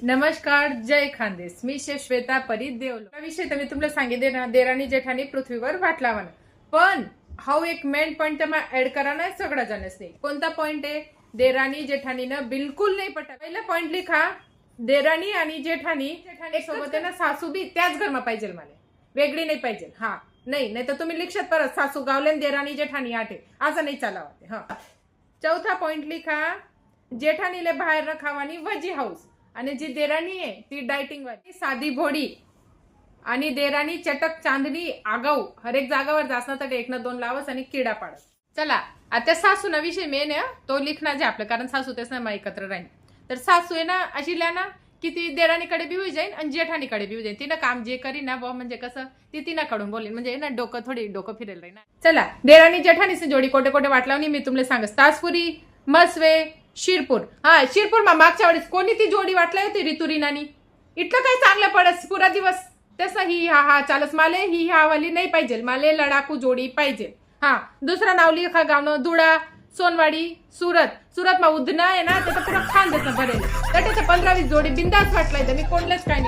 नमस्कार, जय खानदेश. मी श्वेता परीत देवलो. विषय तर मी तुम्हाला सांगितले ना, देराणी जेठाणी पृथ्वीवर वाट लावाना. पण हा एक मेन पॉइंट तर ऍड करा ना, सगळा जाणच नाही. कोणता पॉइंट आहे? देराणी जेठाणीनं बिलकुल नाही पटत. पहिला पॉइंट लिखा, देराणी आणि जेठाणी सोबत आहे ना, सासू बी त्याच घरमा पाहिजे, मला वेगळी नाही पाहिजे. हा नाही तर तुम्ही लिक्षात परत सासू गावले देराणी जेठाणी आठे असं नाही चालावते. हा चौथा पॉइंट लिखा, जेठाणीले बाहेर न खावानी वजी हाऊस आणि जी देराणी आहे ती डायटिंग वाली साधी भोडी आणि देराणी चटक चांदणी आगाऊ हरेक जागावर जासना तर एक ना दोन लावस आणि किडा पाडस. चला आता सासू ना विषय मेन आहे तो लिखना जे आपलं, कारण सासू तेच ना एकत्र राहील. तर सासू आहे ना अशी ल्या ना की ती देराणीकडे बी होई जाईल आणि जेठाणीकडे बी होई जाईल. तिनं काम जे करी ना बा म्हणजे कसं ती तिनाकडून बोलेल, म्हणजे ना डोकं फिरेल राहील ना. चला देराणी जेठाणीची जोडी कोटे कोटे वाटलावनी मी तुम्हाला सांगस. तासपुरी मसवे शिरपूर. हा शिरपूर मागच्या वेळेस कोणी ती जोडी वाटली होती ऋतुरीनानी. इतकं काही चांगलं पडस पुरा दिवस तसं ही हा चालस. माले ही हा वाली नाही पाहिजे, माले लडाकू जोडी पाहिजे. हा दुसरा नाव लिखा गावनं धुळा सोनवाडी सुरत मा उधना आहे ना त्याचं पुरा खान देत बरेल. त्याच्या 15-20 जोडी बिंदास वाटलाय तर मी कोणलेच काही